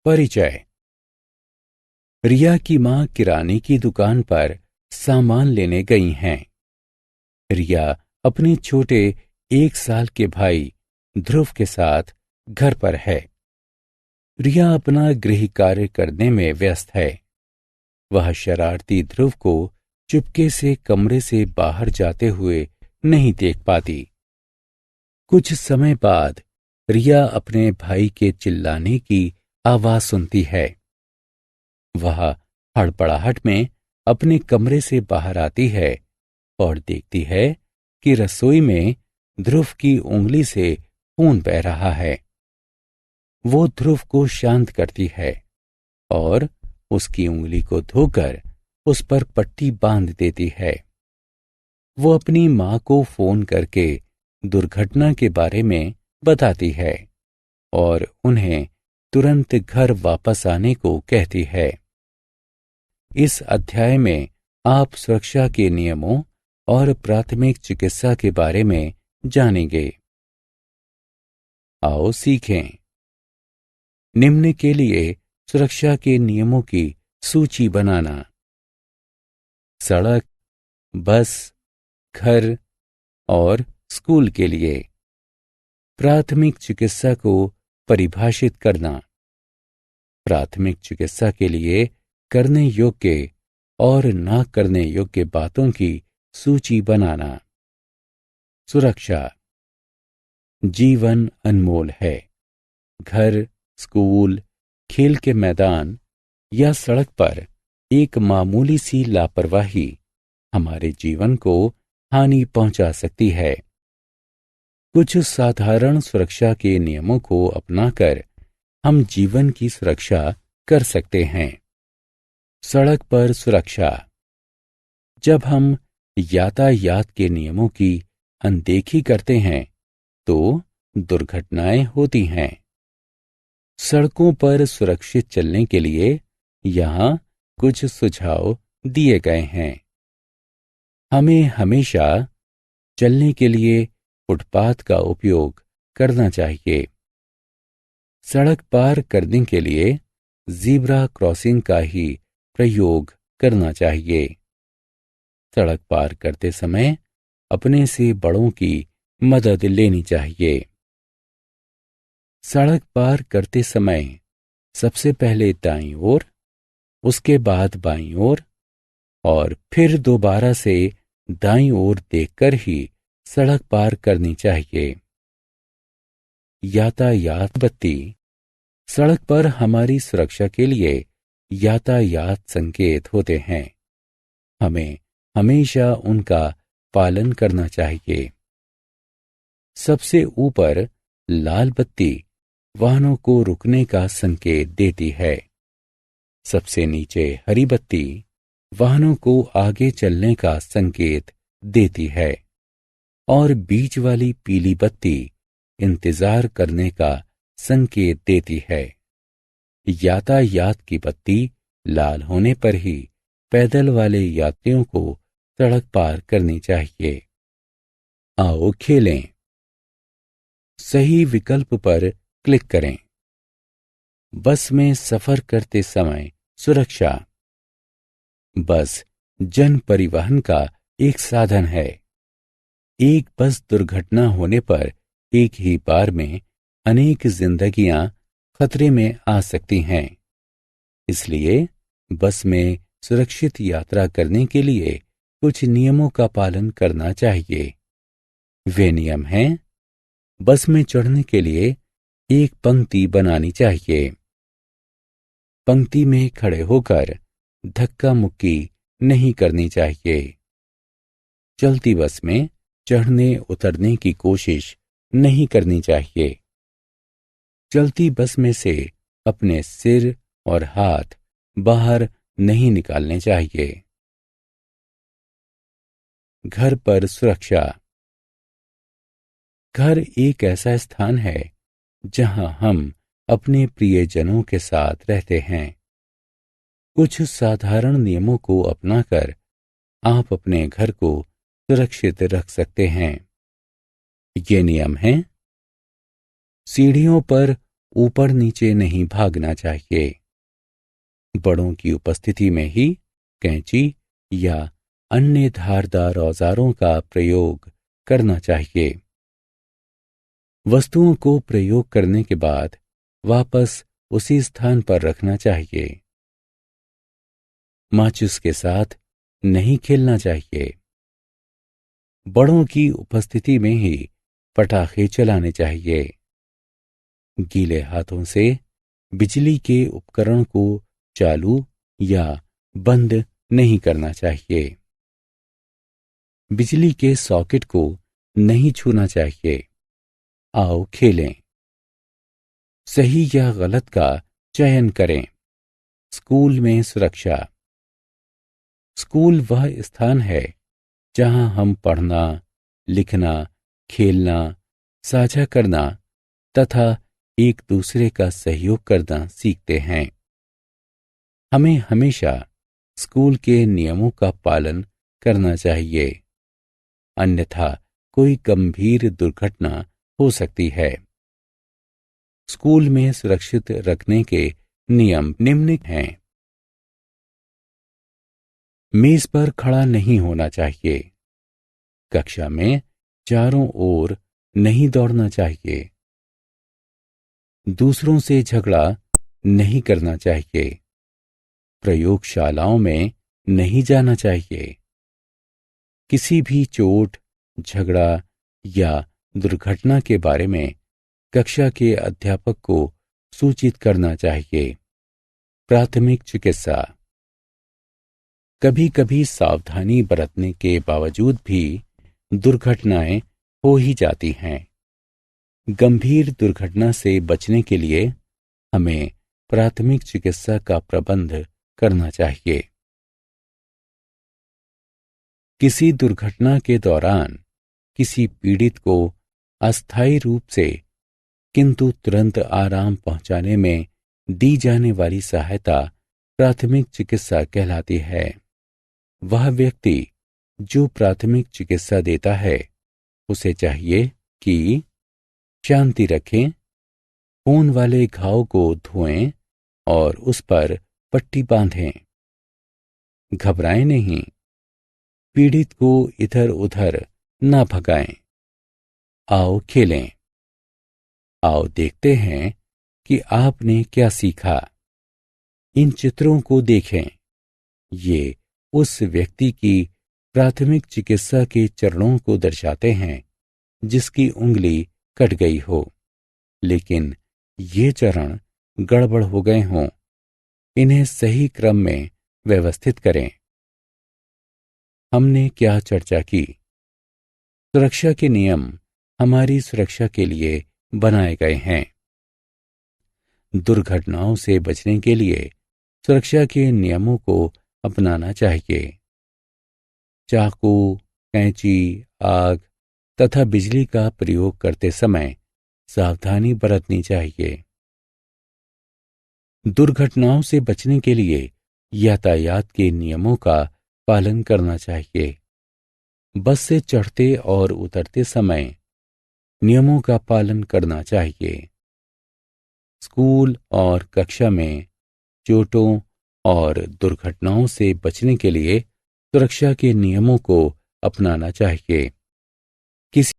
परिचय। रिया की मां किराने की दुकान पर सामान लेने गई हैं। रिया अपने छोटे 1 साल के भाई ध्रुव के साथ घर पर है। रिया अपना गृह कार्य करने में व्यस्त है। वह शरारती ध्रुव को चुपके से कमरे से बाहर जाते हुए नहीं देख पाती। कुछ समय बाद रिया अपने भाई के चिल्लाने की आवाज सुनती है। वह हड़बड़ाहट में अपने कमरे से बाहर आती है और देखती है कि रसोई में ध्रुव की उंगली से खून बह रहा है। वो ध्रुव को शांत करती है और उसकी उंगली को धोकर उस पर पट्टी बांध देती है। वो अपनी मां को फोन करके दुर्घटना के बारे में बताती है और उन्हें तुरंत घर वापस आने को कहती है। इस अध्याय में आप सुरक्षा के नियमों और प्राथमिक चिकित्सा के बारे में जानेंगे। आओ सीखें। निम्न के लिए सुरक्षा के नियमों की सूची बनाना। सड़क, बस, घर और स्कूल के लिए प्राथमिक चिकित्सा को परिभाषित करना। प्राथमिक चिकित्सा के लिए करने योग्य और न करने योग्य बातों की सूची बनाना। सुरक्षा। जीवन अनमोल है। घर, स्कूल, खेल के मैदान या सड़क पर एक मामूली सी लापरवाही हमारे जीवन को हानि पहुंचा सकती है। कुछ साधारण सुरक्षा के नियमों को अपनाकर हम जीवन की सुरक्षा कर सकते हैं। सड़क पर सुरक्षा। जब हम यातायात के नियमों की अनदेखी करते हैं तो दुर्घटनाएं होती हैं। सड़कों पर सुरक्षित चलने के लिए यहाँ कुछ सुझाव दिए गए हैं। हमें हमेशा चलने के लिए फुटपाथ का उपयोग करना चाहिए। सड़क पार करने के लिए ज़ीब्रा क्रॉसिंग का ही प्रयोग करना चाहिए। सड़क पार करते समय अपने से बड़ों की मदद लेनी चाहिए। सड़क पार करते समय सबसे पहले दाईं ओर, उसके बाद बाईं ओर और फिर दोबारा से दाईं ओर देखकर ही सड़क पार करनी चाहिए। यातायात बत्ती। सड़क पर हमारी सुरक्षा के लिए यातायात संकेत होते हैं। हमें हमेशा उनका पालन करना चाहिए। सबसे ऊपर लाल बत्ती वाहनों को रुकने का संकेत देती है। सबसे नीचे हरी बत्ती वाहनों को आगे चलने का संकेत देती है और बीच वाली पीली बत्ती इंतजार करने का संकेत देती है। यातायात की बत्ती लाल होने पर ही पैदल वाले यात्रियों को सड़क पार करनी चाहिए। आओ खेलें। सही विकल्प पर क्लिक करें। बस में सफर करते समय सुरक्षा। बस जन परिवहन का एक साधन है। एक बस दुर्घटना होने पर एक ही बार में अनेक जिंदगियां खतरे में आ सकती हैं। इसलिए बस में सुरक्षित यात्रा करने के लिए कुछ नियमों का पालन करना चाहिए। वे नियम हैं: बस में चढ़ने के लिए एक पंक्ति बनानी चाहिए। पंक्ति में खड़े होकर धक्का मुक्की नहीं करनी चाहिए। चलती बस में चढ़ने उतरने की कोशिश नहीं करनी चाहिए। चलती बस में से अपने सिर और हाथ बाहर नहीं निकालने चाहिए। घर पर सुरक्षा। घर एक ऐसा स्थान है जहां हम अपने प्रियजनों के साथ रहते हैं। कुछ साधारण नियमों को अपनाकर आप अपने घर को सुरक्षित रख सकते हैं। ये नियम हैं: सीढ़ियों पर ऊपर नीचे नहीं भागना चाहिए। बड़ों की उपस्थिति में ही कैंची या अन्य धारदार औजारों का प्रयोग करना चाहिए। वस्तुओं को प्रयोग करने के बाद वापस उसी स्थान पर रखना चाहिए। माचिस के साथ नहीं खेलना चाहिए। बड़ों की उपस्थिति में ही पटाखे चलाने चाहिए। गीले हाथों से बिजली के उपकरण को चालू या बंद नहीं करना चाहिए। बिजली के सॉकेट को नहीं छूना चाहिए। आओ खेलें। सही या गलत का चयन करें। स्कूल में सुरक्षा। स्कूल वह स्थान है जहां हम पढ़ना, लिखना, खेलना, साझा करना तथा एक दूसरे का सहयोग करना सीखते हैं। हमें हमेशा स्कूल के नियमों का पालन करना चाहिए, अन्यथा कोई गंभीर दुर्घटना हो सकती है। स्कूल में सुरक्षित रखने के नियम निम्न हैं। मेज पर खड़ा नहीं होना चाहिए। कक्षा में चारों ओर नहीं दौड़ना चाहिए। दूसरों से झगड़ा नहीं करना चाहिए। प्रयोगशालाओं में नहीं जाना चाहिए। किसी भी चोट, झगड़ा या दुर्घटना के बारे में कक्षा के अध्यापक को सूचित करना चाहिए। प्राथमिक चिकित्सा। कभी कभी सावधानी बरतने के बावजूद भी दुर्घटनाएं हो ही जाती हैं। गंभीर दुर्घटना से बचने के लिए हमें प्राथमिक चिकित्सा का प्रबंध करना चाहिए। किसी दुर्घटना के दौरान किसी पीड़ित को अस्थायी रूप से किंतु तुरंत आराम पहुंचाने में दी जाने वाली सहायता प्राथमिक चिकित्सा कहलाती है। वह व्यक्ति जो प्राथमिक चिकित्सा देता है उसे चाहिए कि शांति रखें, खून वाले घाव को धोएं और उस पर पट्टी बांधें। घबराएं नहीं। पीड़ित को इधर उधर ना भगाएं। आओ खेलें। आओ देखते हैं कि आपने क्या सीखा। इन चित्रों को देखें। ये उस व्यक्ति की प्राथमिक चिकित्सा के चरणों को दर्शाते हैं जिसकी उंगली कट गई हो, लेकिन ये चरण गड़बड़ हो गए हों। इन्हें सही क्रम में व्यवस्थित करें। हमने क्या चर्चा की? सुरक्षा के नियम हमारी सुरक्षा के लिए बनाए गए हैं। दुर्घटनाओं से बचने के लिए सुरक्षा के नियमों को अपनाना चाहिए। चाकू, कैंची, आग तथा बिजली का प्रयोग करते समय सावधानी बरतनी चाहिए। दुर्घटनाओं से बचने के लिए यातायात के नियमों का पालन करना चाहिए। बस से चढ़ते और उतरते समय नियमों का पालन करना चाहिए। स्कूल और कक्षा में चोटों और दुर्घटनाओं से बचने के लिए सुरक्षा के नियमों को अपनाना चाहिए।